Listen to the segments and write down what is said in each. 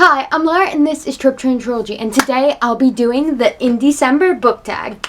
Hi, I'm Laura and this is Trip Train Trilogy, and today I'll be doing the Indiecember Book Tag.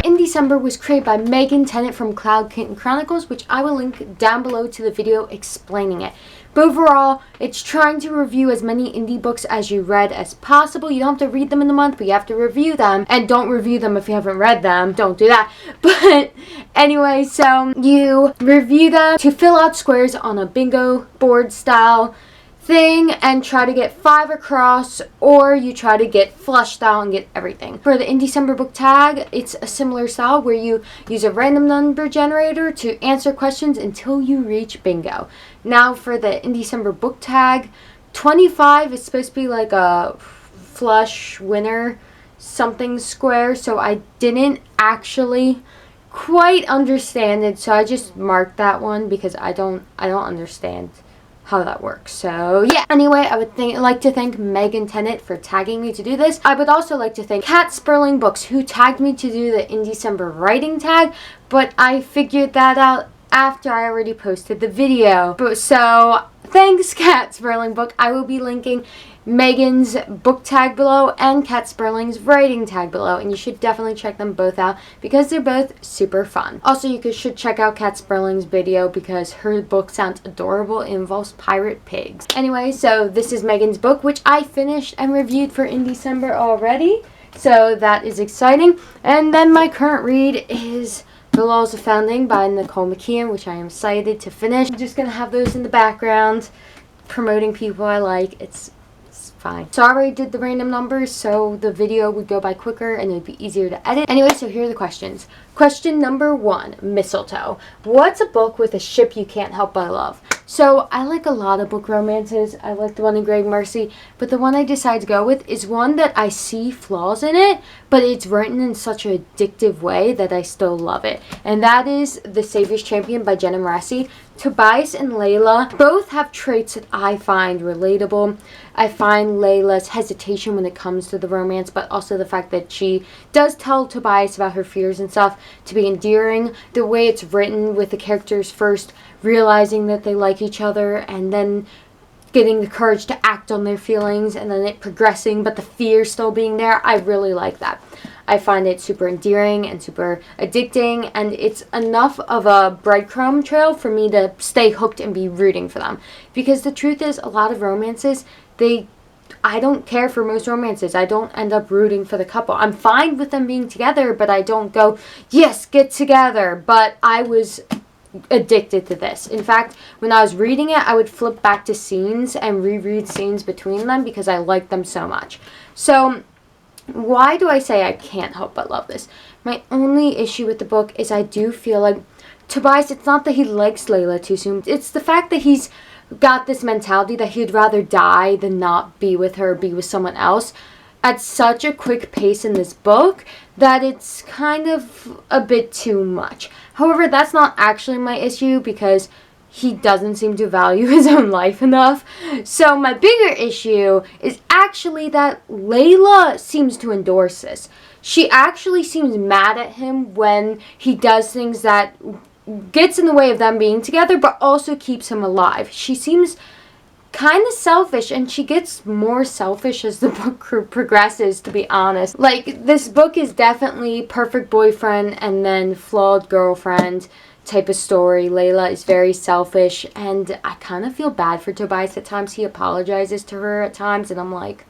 Indiecember was created by Megan Tennant from Cloud Kitten Chronicles, which I will link down below to the video explaining it. But overall, it's trying to review as many indie books as you read as possible. You don't have to read them in a month, but you have to review them. And don't review them if you haven't read them. Don't do that. But anyway, so you review them to fill out squares on a bingo board style thing and try to get 5 across, or you try to get flush style and get everything. For the Indiecember Book Tag, it's a similar style where you use a random number generator to answer questions until you reach bingo. Now for the Indiecember Book Tag, 25 is supposed to be like a flush winner something square, so I didn't actually quite understand it, so I just marked that one because I don't understand how that works. So yeah, anyway, I would like to thank Megan Tennant for tagging me to do this. I would also like to thank Kat Sperling Books, who tagged me to do the Indiecember writing tag, but I figured that out after I already posted the video. So thanks, Kat Sperling Book. I will be linking Megan's book tag below and Kat Sperling's writing tag below, and you should definitely check them both out because they're both super fun. Also, you should check out Kat Sperling's video because her book sounds adorable. It involves pirate pigs. Anyway, so this is Megan's book, which I finished and reviewed for Indiecember already, so that is exciting. And then my current read is The Laws of Founding by Nicole McKeon, which I am excited to finish. I'm just gonna have those in the background promoting people I like. It's fine. So I already did the random numbers, so the video would go by quicker and it would be easier to edit. Anyway, so here are the questions. Question number 1, Mistletoe. What's a book with a ship you can't help but love? So I like a lot of book romances. I like the one in Greg Mercy, but the one I decided to go with is one that I see flaws in it, but it's written in such an addictive way that I still love it. And that is The Savior's Champion by Jenna Marissi. Tobias and Layla both have traits that I find relatable. I find Layla's hesitation when it comes to the romance, but also the fact that she does tell Tobias about her fears and stuff to be endearing. The way it's written with the characters first realizing that they like each other and then getting the courage to act on their feelings and then it progressing but the fear still being there. I really like that. I find it super endearing and super addicting, and it's enough of a breadcrumb trail for me to stay hooked and be rooting for them. Because the truth is, a lot of romances, I don't care for most romances. I don't end up rooting for the couple. I'm fine with them being together, but I don't go, yes, get together. But I was addicted to this. In fact, when I was reading it, I would flip back to scenes and reread scenes between them because I liked them so much. So why do I say I can't help but love this? My only issue with the book is I do feel like Tobias, it's not that he likes Layla too soon. It's the fact that he's got this mentality that he'd rather die than not be with her, be with someone else at such a quick pace in this book that it's kind of a bit too much. However, that's not actually my issue because he doesn't seem to value his own life enough. So my bigger issue is actually that Layla seems to endorse this. She actually seems mad at him when he does things that gets in the way of them being together, but also keeps him alive. She seems kind of selfish, and she gets more selfish as the book progresses, to be honest. Like, this book is definitely perfect boyfriend and then flawed girlfriend type of story. Layla is very selfish, and I kind of feel bad for Tobias at times. He apologizes to her at times, and I'm like,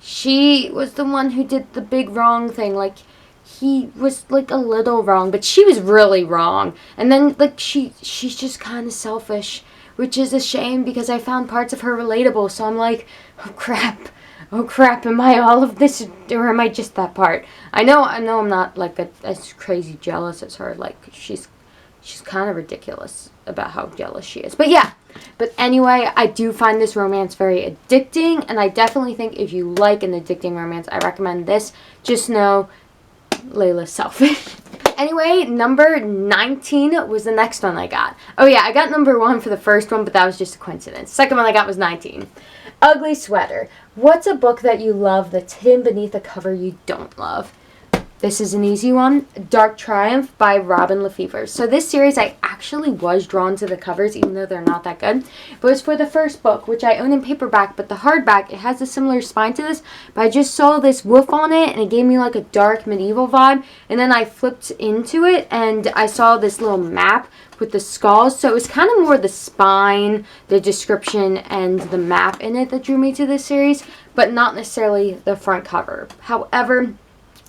she was the one who did the big wrong thing. Like, he was like a little wrong, but she was really wrong. And then like she's just kind of selfish, which is a shame because I found parts of her relatable. So I'm like, oh crap, am I all of this or am I just that part? I know I'm not like as crazy jealous as her. Like she's kind of ridiculous about how jealous she is. But yeah, but anyway, I do find this romance very addicting, and I definitely think if you like an addicting romance, I recommend this. Just know Layla's selfish. Anyway, number 19 was the next one I got. Oh yeah, I got number 1 for the first one, but that was just a coincidence. Second one I got was 19. Ugly Sweater. What's a book that you love that's hidden beneath a cover you don't love? This is an easy one. Dark Triumph by Robin Lefevre. So this series, I actually was drawn to the covers, even though they're not that good. But it's for the first book, which I own in paperback, but the hardback, it has a similar spine to this. But I just saw this wolf on it, and it gave me like a dark medieval vibe. And then I flipped into it, and I saw this little map with the skulls. So it was kind of more the spine, the description, and the map in it that drew me to this series, but not necessarily the front cover. However,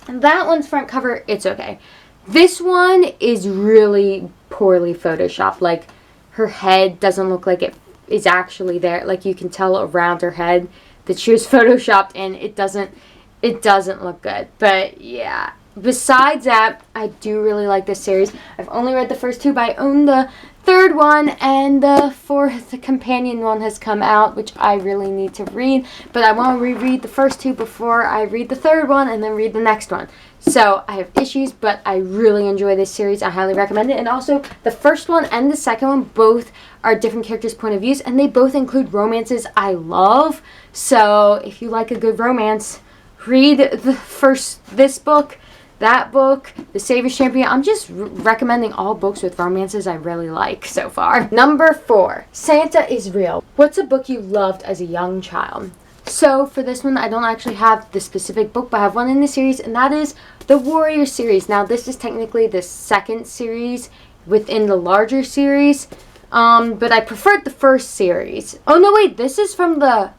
that one's front cover, it's okay. This one is really poorly photoshopped. Like, her head doesn't look like it is actually there. Like, you can tell around her head that she was photoshopped, and it doesn't look good. But yeah, besides that, I do really like this series. I've only read the first two, but I own the third one, and the fourth companion one has come out, which I really need to read, but I want to reread the first two before I read the third one and then read the next one. So I have issues, but I really enjoy this series. I highly recommend it. And also, the first one and the second one both are different characters' point of views, and they both include romances I love. So if you like a good romance, read this book, that book, The Savior's Champion. I'm just recommending all books with romances I really like so far. Number 4, Santa is Real. What's a book you loved as a young child? So for this one, I don't actually have the specific book, but I have one in the series, and that is the Warrior series. Now, this is technically the second series within the larger series, but I preferred the first series. Oh no, wait, this is from the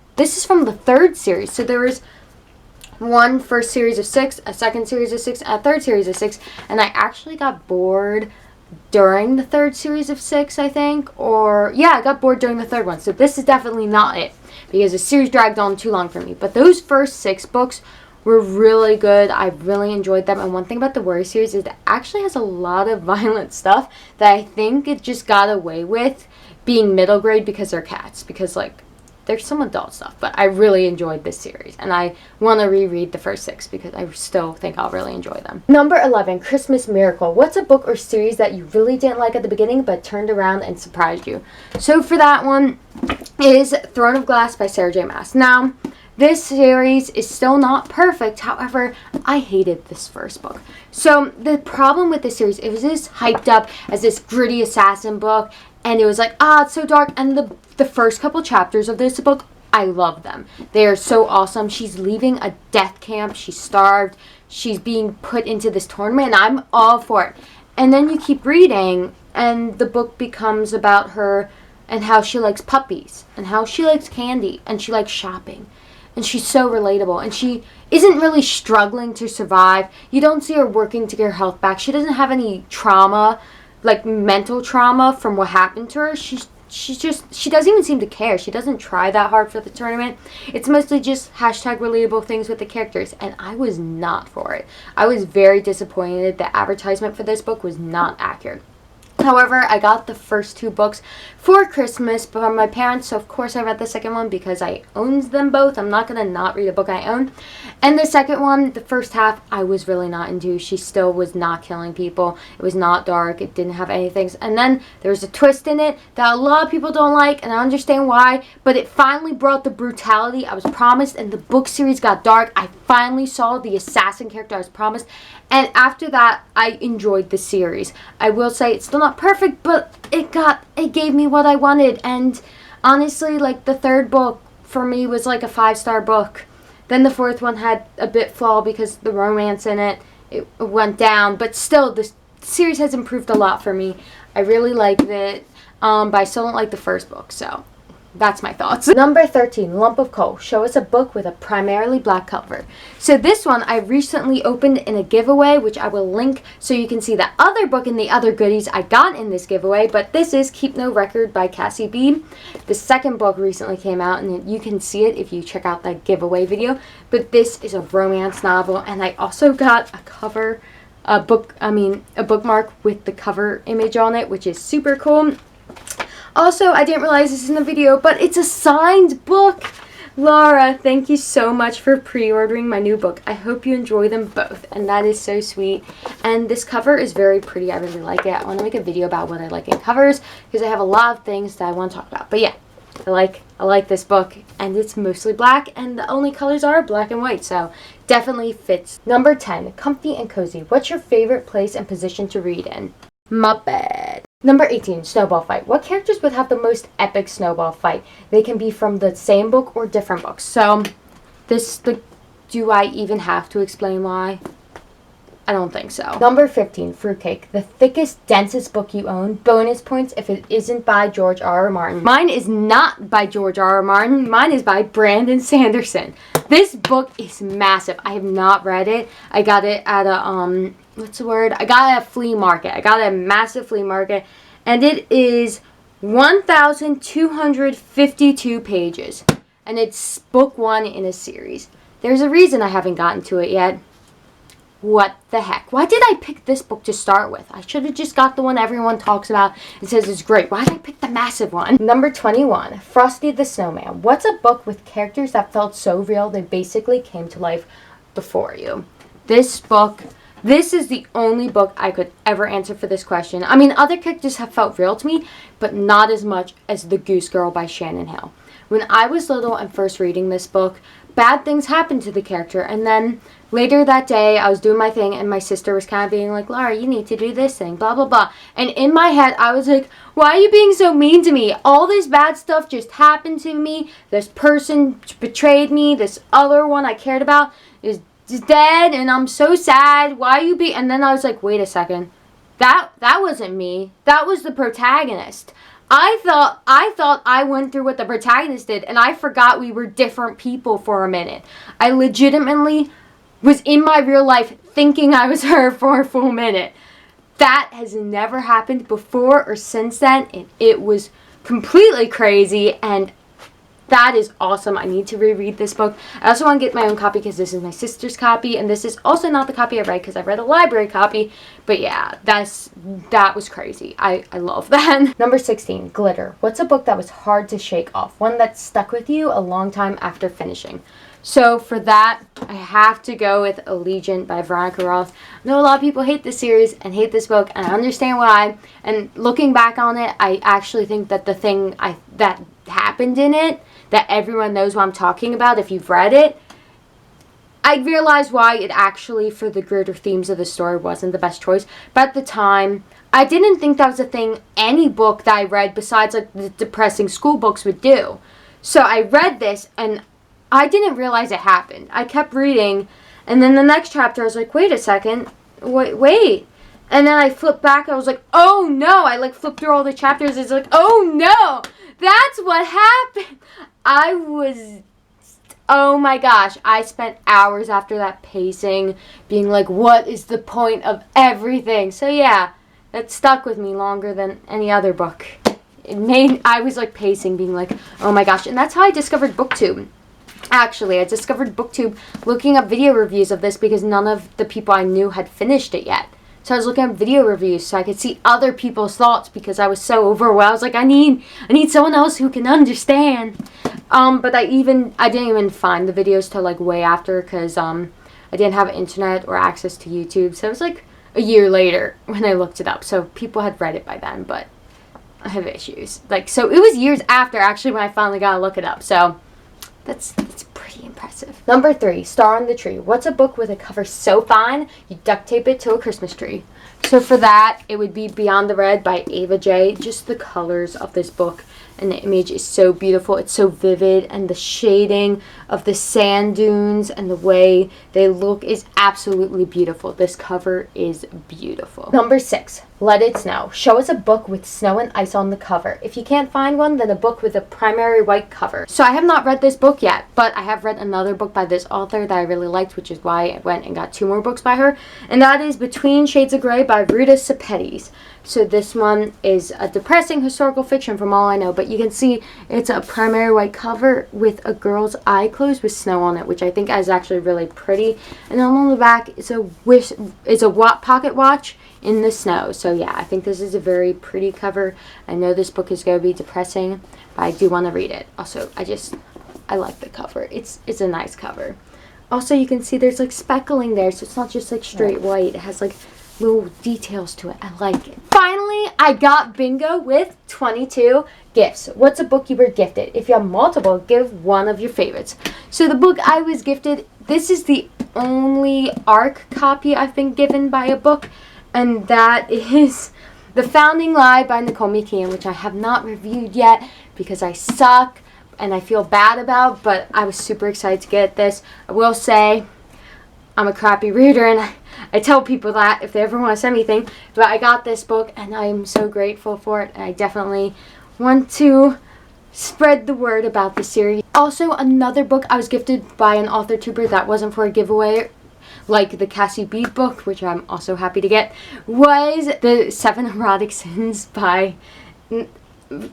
third series. So there was one first series of 6, a second series of 6, a third series of 6, and I actually got bored during the third series of 6, I think, or yeah, I got bored during the third one. So this is definitely not it, because the series dragged on too long for me. But those first 6 books were really good. I really enjoyed them. And one thing about the Warrior series is it actually has a lot of violent stuff that I think it just got away with being middle grade because they're cats. Because, like, there's some adult stuff, but I really enjoyed this series, and I want to reread the first 6 because I still think I'll really enjoy them. Number 11, Christmas Miracle. What's a book or series that you really didn't like at the beginning but turned around and surprised you? So for that one is Throne of Glass by Sarah J. Maas. Now, this series is still not perfect. However, I hated this first book. So the problem with this series, it was this hyped up as this gritty assassin book, and it was like, it's so dark. And the first couple chapters of this book, I love them. They are so awesome. She's leaving a death camp. She's starved. She's being put into this tournament, and I'm all for it. And then you keep reading, and the book becomes about her and how she likes puppies, and how she likes candy, and she likes shopping. And she's so relatable, and she isn't really struggling to survive. You don't see her working to get her health back. She doesn't have any trauma, like mental trauma from what happened to her. She doesn't even seem to care. She doesn't try that hard for the tournament. It's mostly just hashtag relatable things with the characters, and I was not for it. I was very disappointed. The advertisement for this book was not accurate. However, I got the first 2 books for Christmas from my parents, so of course I read the second one because I owned them both. I'm not going to not read a book I own. And the second one, the first half, I was really not into. She still was not killing people. It was not dark. It didn't have anything. And then there was a twist in it that a lot of people don't like, and I understand why, but it finally brought the brutality I was promised, and the book series got dark. I finally saw the assassin character I was promised, and after that, I enjoyed the series. I will say it's still not perfect, but it gave me what I wanted. And honestly, like, the third book for me was like a 5-star book. Then the fourth one had a bit flaw because the romance in it went down, but still the series has improved a lot for me. I really liked it, but I still don't like the first book, so that's my thoughts. Number 13, Lump of Coal. Show us a book with a primarily black cover. So this one I recently opened in a giveaway, which I will link so you can see the other book and the other goodies I got in this giveaway. But this is Keep No Record by Cassie B. The second book recently came out, and you can see it if you check out that giveaway video. But this is a romance novel, and I also got a bookmark with the cover image on it, which is super cool. Also, I didn't realize this in the video, but it's a signed book. Laura, thank you so much for pre-ordering my new book. I hope you enjoy them both, and that is so sweet. And this cover is very pretty. I really like it. I want to make a video about what I like in covers because I have a lot of things that I want to talk about. But yeah, I like this book, and it's mostly black, and the only colors are black and white, so definitely fits. Number 10, comfy and cozy. What's your favorite place and position to read in? My bed. Number 18, Snowball Fight. What characters would have the most epic snowball fight? They can be from the same book or different books. So, do I even have to explain why? I don't think so. Number 15, Fruitcake. The thickest, densest book you own. Bonus points if it isn't by George R. R. Martin. Mine is not by George R. R. Martin. Mine is by Brandon Sanderson. This book is massive. I have not read it. I got it at a, what's the word? I got it at a flea market. I got it at a massive flea market. And it is 1,252 pages. And it's book 1 in a series. There's a reason I haven't gotten to it yet. What the heck? Why did I pick this book to start with? I should have just got the one everyone talks about and says it's great. Why did I pick the massive one? Number 21, Frosty the Snowman. What's a book with characters that felt so real they basically came to life before you? This is the only book I could ever answer for this question. I mean, other characters have felt real to me, but not as much as The Goose Girl by Shannon Hill. When I was little and first reading this book, bad things happened to the character, and then later that day, I was doing my thing, and my sister was kind of being like, Laura, you need to do this thing, blah, blah, blah. And in my head, I was like, why are you being so mean to me? All this bad stuff just happened to me. This person betrayed me. This other one I cared about is dead, and I'm so sad. Why are you being... And then I was like, wait a second. That wasn't me. That was the protagonist. I thought I went through what the protagonist did, and I forgot we were different people for a minute. I legitimately was in my real life thinking I was her for a full minute. That has never happened before or since then, and it was completely crazy, and that is awesome. I need to reread this book. I also want to get my own copy because this is my sister's copy, and this is also not the copy I read because I read a library copy. But yeah, that was crazy. I love that. Number 16, Glitter. What's a book that was hard to shake off? One that stuck with you a long time after finishing. So for that, I have to go with Allegiant by Veronica Roth. I know a lot of people hate this series and hate this book, and I understand why. And looking back on it, I actually think that the thing that happened in it, that everyone knows what I'm talking about if you've read it, I realized why it actually, for the greater themes of the story, wasn't the best choice. But at the time, I didn't think that was a thing any book that I read besides like the depressing school books would do. So I read this, and I didn't realize it happened. I kept reading, and then the next chapter, I was like, wait a second, wait. And then I flipped back, I was like, oh no, I like flipped through all the chapters, it's like, oh no, that's what happened. Oh my gosh, I spent hours after that pacing, being like, what is the point of everything? So yeah, that stuck with me longer than any other book. I was like pacing, being like, oh my gosh, and that's how I discovered BookTube. Actually, I discovered BookTube looking up video reviews of this because none of the people I knew had finished it yet. So I was looking at video reviews so I could see other people's thoughts because I was so overwhelmed. I was like, I need someone else who can understand. But I didn't even find the videos till like way after because I didn't have internet or access to YouTube. So it was like a year later when I looked it up. So people had read it by then, but I have issues. So it was years after actually when I finally got to look it up. So that's pretty impressive. Number 3, Star on the Tree. What's a book with a cover so fine you duct tape it to a Christmas tree? So for that, it would be Beyond the Red by Ava J. Just the colors of this book and the image is so beautiful. It's so vivid, and the shading of the sand dunes and the way they look is absolutely beautiful. This cover is beautiful. Number 6, Let It Snow. Show us a book with snow and ice on the cover. If you can't find one, then a book with a primary white cover. So I have not read this book yet, but I have read another book by this author that I really liked, which is why I went and got 2 more books by her, and that is Between Shades of Grey by Ruta Sepetys. So this one is a depressing historical fiction from all I know, but you can see it's a primary white cover with a girl's eye closed with snow on it, which I think is actually really pretty. And then on the back it's a pocket watch in the snow. So yeah, I think this is a very pretty cover. I know this book is going to be depressing, but I do want to read it. Also, I like the cover. It's a nice cover. Also, you can see there's like speckling there, so it's not just like straight white. It has like little details to it. I like it. Finally, I got bingo with 22 gifts. What's a book you were gifted? If you have multiple, give one of your favorites. So the book I was gifted, this is the only ARC copy I've been given by a book, and that is The Founding Lie by Nicole McKeon, which I have not reviewed yet because I suck and I feel bad about, but I was super excited to get this. I will say I'm a crappy reader, and I tell people that if they ever want to send me anything, but I got this book and I'm so grateful for it, and I definitely want to spread the word about the series. Also, another book I was gifted by an author tuber that wasn't for a giveaway, like the Cassie Beat book, which I'm also happy to get, was The 7 Erotic Sins by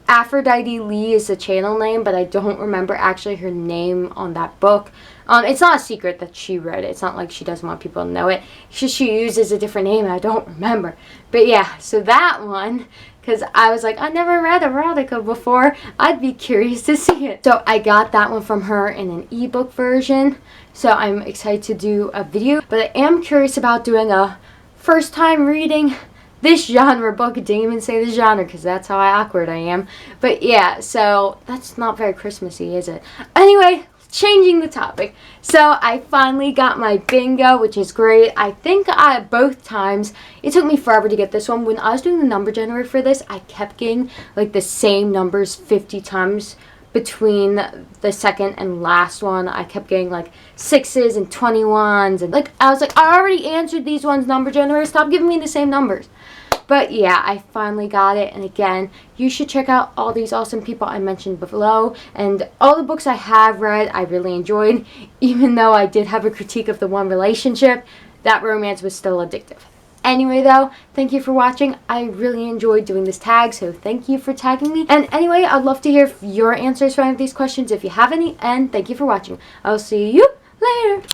Aphrodite Lee is the channel name, but I don't remember actually her name on that book. It's not a secret that she wrote it. It's not like she doesn't want people to know it. She uses a different name and I don't remember. But yeah, so that one, because I was like, I never read erotica before. I'd be curious to see it. So I got that one from her in an ebook version. So I'm excited to do a video. But I am curious about doing a first time reading this genre book. Didn't even say the genre because that's how awkward I am. But yeah, so that's not very Christmassy, is it? Anyway, changing the topic. So I finally got my bingo, which is great. I think both times, it took me forever to get this one. When I was doing the number generator for this, I kept getting like the same numbers 50 times between the second and last one. I kept getting like 6s and 21s, and like I was like, I already answered these ones, number generator, stop giving me the same numbers. But yeah, I finally got it, and again, you should check out all these awesome people I mentioned below, and all the books I have read I really enjoyed. Even though I did have a critique of the one relationship, that romance was still addictive. Anyway though, thank you for watching. I really enjoyed doing this tag, so thank you for tagging me. And anyway, I'd love to hear your answers for any of these questions if you have any, and thank you for watching. I'll see you later.